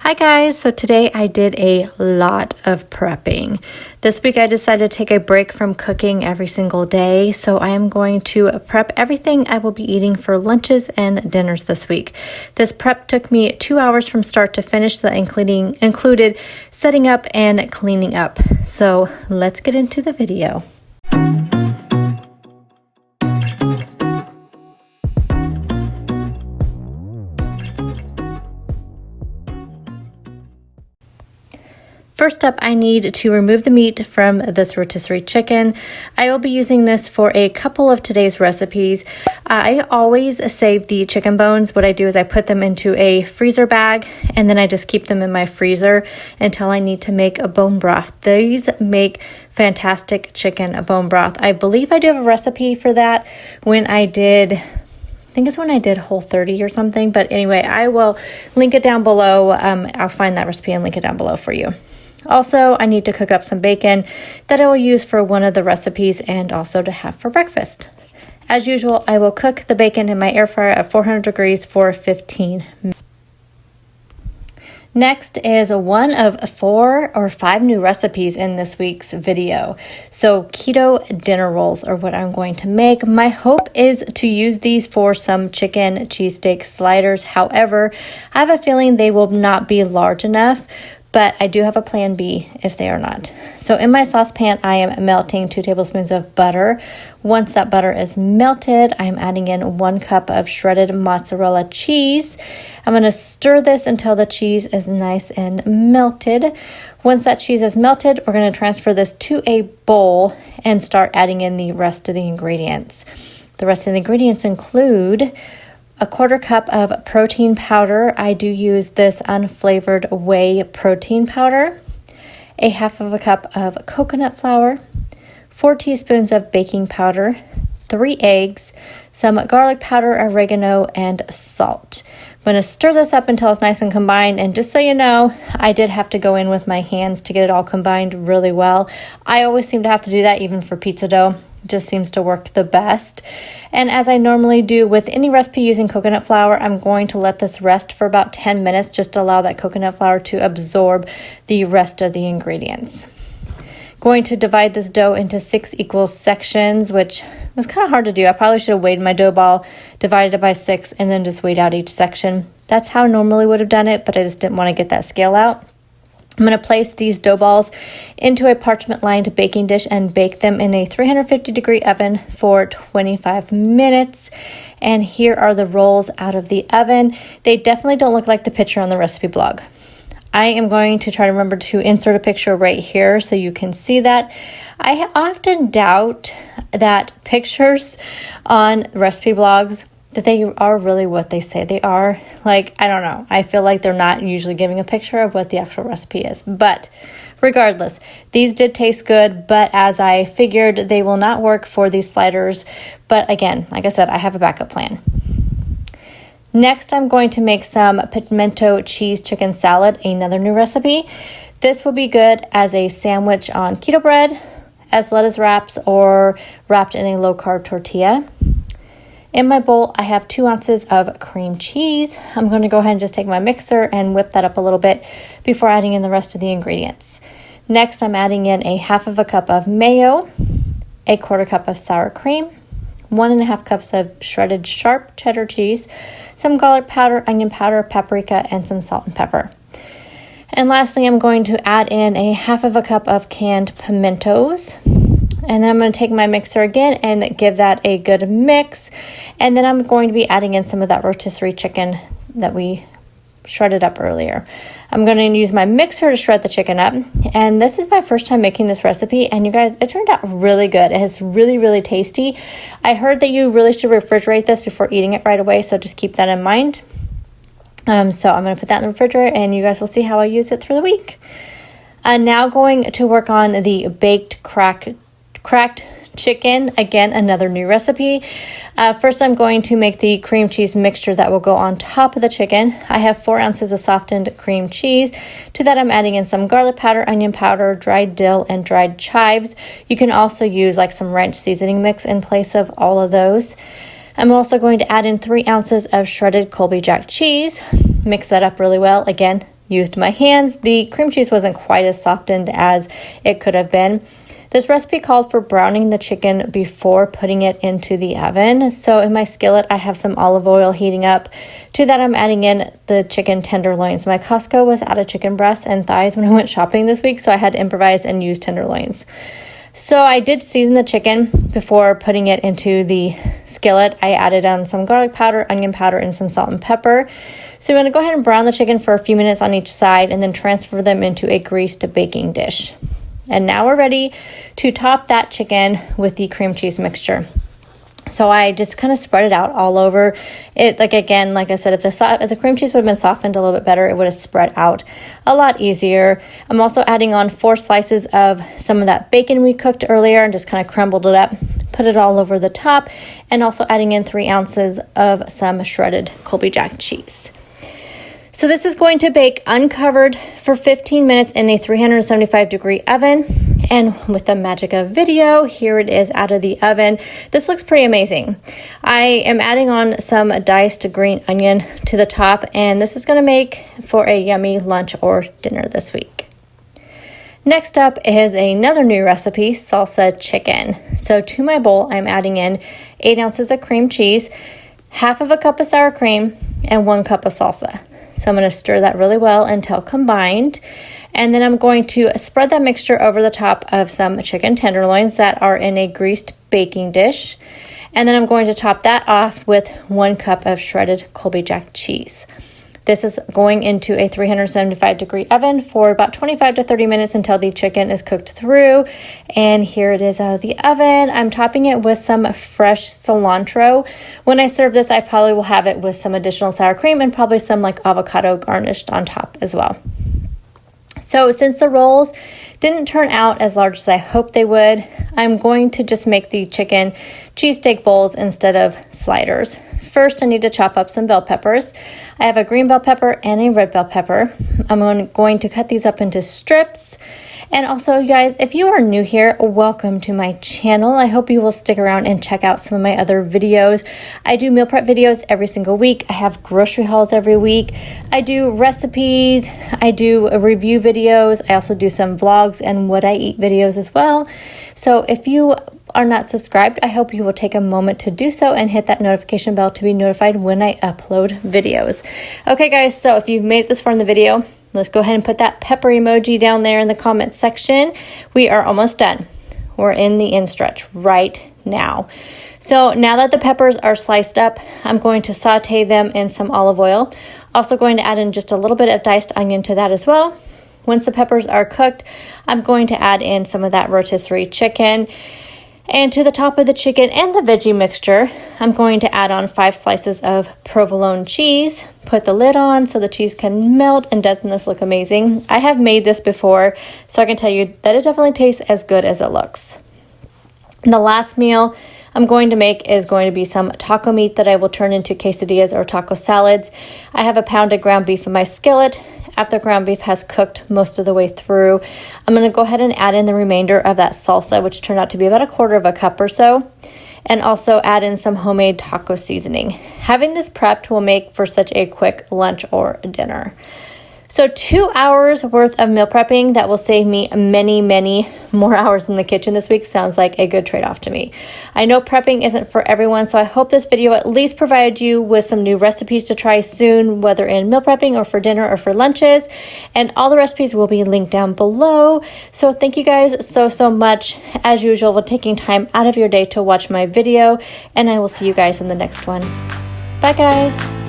Hi guys, so today I did a lot of prepping. This week I decided to take a break from cooking every single day, so I am going to prep everything I will be eating for lunches and dinners this week. This prep took me 2 hours from start to finish, that included setting up and cleaning up. So let's get into the video. First up, I need to remove the meat from this rotisserie chicken. I will be using this for a couple of today's recipes. I always save the chicken bones. What I do is I put them into a freezer bag and then I just keep them in my freezer until I need to make a bone broth. These make fantastic chicken bone broth. I believe I do have a recipe for that when I did Whole30 or something. But anyway, I will link it down below. I'll find that recipe and link it down below for you. Also, I need to cook up some bacon that I will use for one of the recipes and also to have for breakfast. As usual, I will cook the bacon in my air fryer at 400 degrees for 15 minutes. Next is one of 4 or 5 new recipes in this week's video. So keto dinner rolls are what I'm going to make. My hope is to use these for some chicken cheesesteak sliders. However, I have a feeling they will not be large enough, but I do have a plan B if they are not. So in my saucepan, I am melting 2 tablespoons of butter. Once that butter is melted, I'm adding in 1 cup of shredded mozzarella cheese. I'm gonna stir this until the cheese is nice and melted. Once that cheese is melted, we're gonna transfer this to a bowl and start adding in the rest of the ingredients. The rest of the ingredients include a 1/4 cup of protein powder. I do use this unflavored whey protein powder. A 1/2 cup of coconut flour. 4 teaspoons of baking powder. 3 eggs. Some garlic powder, oregano, and salt. I'm going to stir this up until it's nice and combined. And just so you know, I did have to go in with my hands to get it all combined really well. I always seem to have to do that even for pizza dough. Just seems to work the best. And as I normally do with any recipe using coconut flour, I'm going to let this rest for about 10 minutes just to allow that coconut flour to absorb the rest of the ingredients. Going to divide this dough into 6 equal sections, which was kind of hard to do. I probably should have weighed my dough ball, divided it by 6, and then just weighed out each section. That's how I normally would have done it, but I just didn't want to get that scale out. I'm going to place these dough balls into a parchment-lined baking dish and bake them in a 350-degree oven for 25 minutes. And here are the rolls out of the oven. They definitely don't look like the picture on the recipe blog. I am going to try to remember to insert a picture right here so you can see that. I often doubt that pictures on recipe blogs, that they are really what they say they are. Like, I don't know. I feel like they're not usually giving a picture of what the actual recipe is. But regardless, these did taste good, but as I figured, they will not work for these sliders. But again, like I said, I have a backup plan. Next, I'm going to make some Pimento Cheese Chicken Salad, another new recipe. This will be good as a sandwich on keto bread, as lettuce wraps, or wrapped in a low-carb tortilla. In my bowl, I have 2 ounces of cream cheese. I'm going to go ahead and just take my mixer and whip that up a little bit before adding in the rest of the ingredients. Next, I'm adding in a 1/2 cup of mayo, a 1/4 cup of sour cream, 1.5 cups of shredded sharp cheddar cheese, some garlic powder, onion powder, paprika, and some salt and pepper. And lastly, I'm going to add in a 1/2 cup of canned pimentos. And then I'm going to take my mixer again and give that a good mix. And then I'm going to be adding in some of that rotisserie chicken that we shredded up earlier. I'm going to use my mixer to shred the chicken up. And this is my first time making this recipe. And you guys, it turned out really good. It is really, really tasty. I heard that you really should refrigerate this before eating it right away. So just keep that in mind. So I'm going to put that in the refrigerator and you guys will see how I use it through the week. Now going to work on the baked cracked chicken, again another new recipe. First I'm going to make the cream cheese mixture that will go on top of the chicken. I have 4 ounces of softened cream cheese. To that I'm adding in some garlic powder, onion powder, dried dill, and dried chives. You can also use like some ranch seasoning mix in place of all of those. I'm also going to add in 3 ounces of shredded Colby Jack cheese. Mix that up really well. Again, used my hands. The cream cheese wasn't quite as softened as it could have been. This recipe called for browning the chicken before putting it into the oven. So in my skillet, I have some olive oil heating up. To that, I'm adding in the chicken tenderloins. My Costco was out of chicken breasts and thighs when I went shopping this week, so I had to improvise and use tenderloins. So I did season the chicken before putting it into the skillet. I added on some garlic powder, onion powder, and some salt and pepper. So I'm going to go ahead and brown the chicken for a few minutes on each side and then transfer them into a greased baking dish. And now we're ready to top that chicken with the cream cheese mixture. So I just kind of spread it out all over it. Like I said, if the cream cheese would have been softened a little bit better, it would have spread out a lot easier. I'm also adding on 4 slices of some of that bacon we cooked earlier and just kind of crumbled it up, put it all over the top, and also adding in 3 ounces of some shredded Colby Jack cheese. So this is going to bake uncovered for 15 minutes in a 375-degree oven. And with the magic of video, here it is out of the oven. This looks pretty amazing. I am adding on some diced green onion to the top, and this is going to make for a yummy lunch or dinner this week. Next up is another new recipe, Salsa Chicken. So to my bowl, I'm adding in 8 ounces of cream cheese, half of a cup of sour cream, and 1 cup of salsa. So I'm going to stir that really well until combined. And then I'm going to spread that mixture over the top of some chicken tenderloins that are in a greased baking dish. And then I'm going to top that off with 1 cup of shredded Colby Jack cheese. This is going into a 375-degree oven for about 25 to 30 minutes until the chicken is cooked through. And here it is out of the oven. I'm topping it with some fresh cilantro. When I serve this, I probably will have it with some additional sour cream and probably some like avocado garnished on top as well. So since the rolls didn't turn out as large as I hoped they would, I'm going to just make the chicken cheesesteak bowls instead of sliders. First, I need to chop up some bell peppers. I have a green bell pepper and a red bell pepper. I'm going to cut these up into strips. And also, you guys, if you are new here, welcome to my channel. I hope you will stick around and check out some of my other videos. I do meal prep videos every single week. I have grocery hauls every week. I do recipes. I do review videos. I also do some vlogs and what I eat videos as well. So if you are not subscribed, I hope you will take a moment to do so and hit that notification bell to be notified when I upload videos. Okay guys, so if you've made it this far in the video, let's go ahead and put that pepper emoji down there in the comment section. We are almost done. We're in the end stretch right now. So now that the peppers are sliced up, I'm going to saute them in some olive oil. Also going to add in just a little bit of diced onion to that as well. Once the peppers are cooked, I'm going to add in some of that rotisserie chicken. And to the top of the chicken and the veggie mixture, I'm going to add on 5 slices of provolone cheese. Put the lid on so the cheese can melt, and doesn't this look amazing? I have made this before, so I can tell you that it definitely tastes as good as it looks. And the last meal I'm going to make is going to be some taco meat that I will turn into quesadillas or taco salads. I have a pound of ground beef in my skillet. After ground beef has cooked most of the way through, I'm going to go ahead and add in the remainder of that salsa, which turned out to be about 1/4 cup or so, and also add in some homemade taco seasoning. Having this prepped will make for such a quick lunch or dinner. So 2 hours worth of meal prepping that will save me many more hours in the kitchen this week sounds like a good trade-off to me. I know prepping isn't for everyone, so I hope this video at least provided you with some new recipes to try soon, whether in meal prepping or for dinner or for lunches. And all the recipes will be linked down below. So thank you guys so much, as usual, for taking time out of your day to watch my video, and I will see you guys in the next one. Bye guys.